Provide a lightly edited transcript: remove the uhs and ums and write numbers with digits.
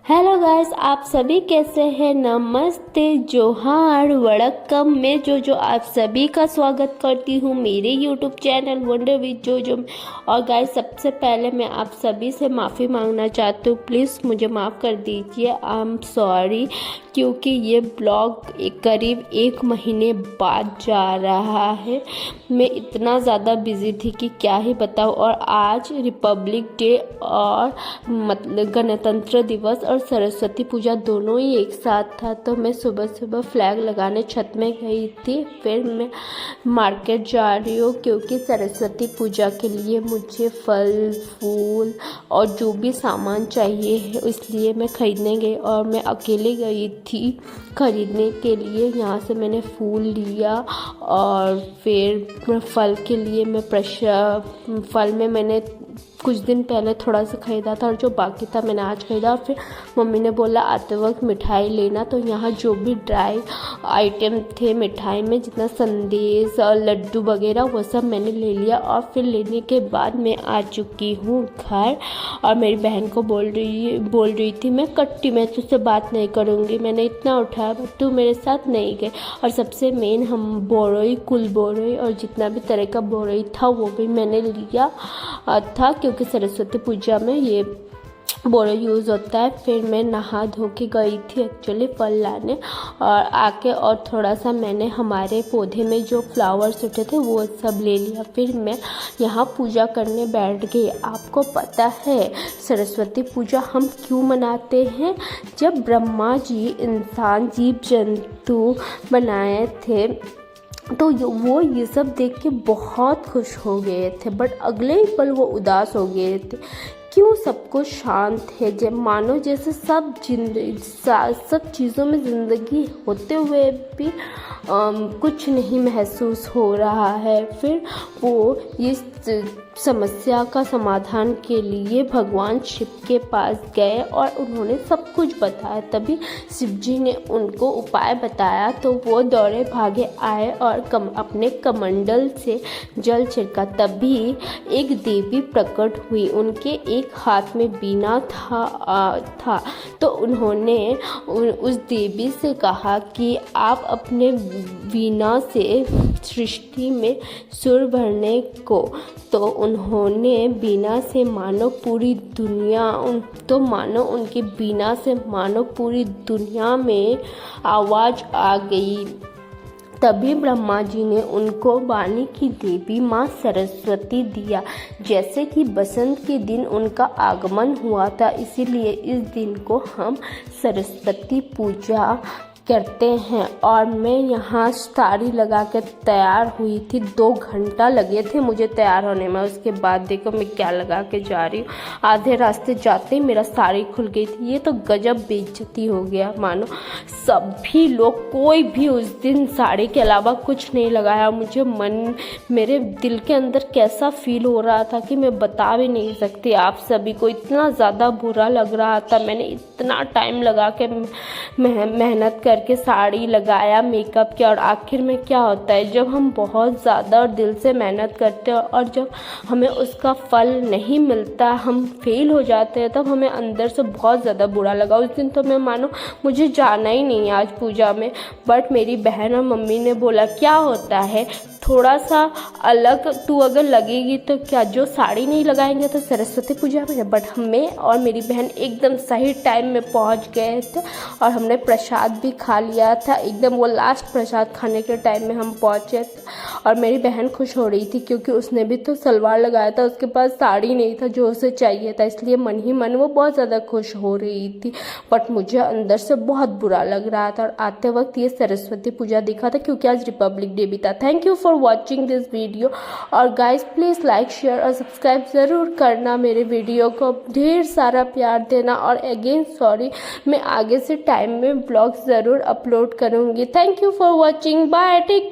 Hello guys, आप सभी कैसे हैं। नमस्ते, जोहार, वड़क्कम। मैं जो आप सभी का स्वागत करती हूँ मेरे यूट्यूब चैनल वंडर विद जो। और गाइस, सबसे पहले मैं आप सभी से माफ़ी मांगना चाहती हूँ। प्लीज़ मुझे माफ़ कर दीजिए। आई एम सॉरी, क्योंकि ये ब्लॉग करीब 1 महीने बाद जा रहा है। मैं इतना ज़्यादा बिज़ी थी कि क्या ही बताऊँ। और आज रिपब्लिक डे और मतलब गणतंत्र दिवस और सरस्वती पूजा दोनों ही एक साथ था, तो मैं सुबह सुबह फ्लैग लगाने छत में गई थी। फिर मैं मार्केट जा रही हूँ क्योंकि सरस्वती पूजा के लिए मुझे फल फूल और जो भी सामान चाहिए है इसलिए मैं ख़रीदने गई। और मैं अकेले गई थी खरीदने के लिए। यहाँ से मैंने फूल लिया और फिर फल के लिए मैं फल में मैंने कुछ दिन पहले थोड़ा सा ख़रीदा था और जो बाकी था मैंने आज ख़रीदा। और फिर मम्मी ने बोला आते वक्त मिठाई लेना, तो यहाँ जो भी ड्राई आइटम थे मिठाई में, जितना संदेश और लड्डू वगैरह, वो सब मैंने ले लिया। और फिर लेने के बाद मैं आ चुकी हूँ घर। और मेरी बहन को बोल रही थी मैं कट्टी, मैं तुझसे बात नहीं करूँगी। मैंने इतना उठाया बट तू मेरे साथ नहीं गई। और सबसे मेन हम बोरोई, कुल बोरोई और जितना भी तरह का बोरोई था वो भी मैंने लिया था, क्योंकि सरस्वती पूजा में ये बोरो यूज़ होता है। फिर मैं नहा धो के गई थी एक्चुअली फल लाने, और आके और थोड़ा सा मैंने हमारे पौधे में जो फ्लावर्स उठे थे वो सब ले लिया। फिर मैं यहाँ पूजा करने बैठ गई। आपको पता है सरस्वती पूजा हम क्यों मनाते हैं? जब ब्रह्मा जी इंसान जीव जंतु बनाए थे तो वो ये सब देख के बहुत खुश हो गए थे, बट अगले ही पल वो उदास हो गए थे। क्यों? सब कुछ शांत है, जब मानो जैसे सब चीज़ों में ज़िंदगी होते हुए भी कुछ नहीं महसूस हो रहा है। फिर वो इस समस्या का समाधान के लिए भगवान शिव के पास गए और उन्होंने सब कुछ बताया। तभी शिव जी ने उनको उपाय बताया, तो वो दौड़े भागे आए और अपने कमंडल से जल छिड़का। तभी एक देवी प्रकट हुई, उनके एक हाथ में बीना था। तो उन्होंने उस देवी से कहा कि आप अपने वीणा से सृष्टि में सुर भरने को। तो उन्होंने बीना से मानो पूरी दुनिया उनकी बीना से मानो पूरी दुनिया में आवाज़ आ गई। तभी ब्रह्मा जी ने उनको वाणी की देवी माँ सरस्वती दिया। जैसे कि बसंत के दिन उनका आगमन हुआ था, इसीलिए इस दिन को हम सरस्वती पूजा करते हैं। और मैं यहाँ साड़ी लगा के तैयार हुई थी, 2 घंटा लगे थे मुझे तैयार होने में। उसके बाद देखो मैं क्या लगा के जा रही हूँ। आधे रास्ते जाते ही मेरा साड़ी खुल गई थी। ये तो गजब बेइज्जती हो गया मानो। सभी लोग, कोई भी उस दिन साड़ी के अलावा कुछ नहीं लगाया। मेरे दिल के अंदर कैसा फील हो रहा था कि मैं बता भी नहीं सकती आप सभी को। इतना ज़्यादा बुरा लग रहा था। मैंने इतना टाइम लगा के मेहनत करके साड़ी लगाया, मेकअप किया, और आखिर में क्या होता है जब हम बहुत ज़्यादा और दिल से मेहनत करते हैं और जब हमें उसका फल नहीं मिलता, हम फेल हो जाते हैं, तब हमें अंदर से बहुत ज़्यादा बुरा लगा। उस दिन तो मैं मानो मुझे जाना ही नहीं आज पूजा में, बट मेरी बहन और मम्मी ने बोला क्या होता है, थोड़ा सा अलग तू अगर लगेगी तो क्या, जो साड़ी नहीं लगाएंगे तो सरस्वती पूजा में। बट मैं और मेरी बहन एकदम सही टाइम में पहुंच गए थे और हमने प्रसाद भी खा लिया था। एकदम वो लास्ट प्रसाद खाने के टाइम में हम पहुंचे थे। और मेरी बहन खुश हो रही थी क्योंकि उसने भी तो सलवार लगाया था, उसके पास साड़ी नहीं था जो उसे चाहिए था, इसलिए मन ही मन वो बहुत ज़्यादा खुश हो रही थी। बट मुझे अंदर से बहुत बुरा लग रहा था। और आते वक्त ये सरस्वती पूजा दिखा था क्योंकि आज रिपब्लिक डे भी था। Thank you for watching this video. और गाइस प्लीज़ लाइक शेयर और सब्सक्राइब ज़रूर करना। मेरे वीडियो को ढेर सारा प्यार देना। और अगेन सॉरी, मैं आगे से टाइम में ब्लॉग ज़रूर अपलोड करूँगी। Thank you for watching. Bye, take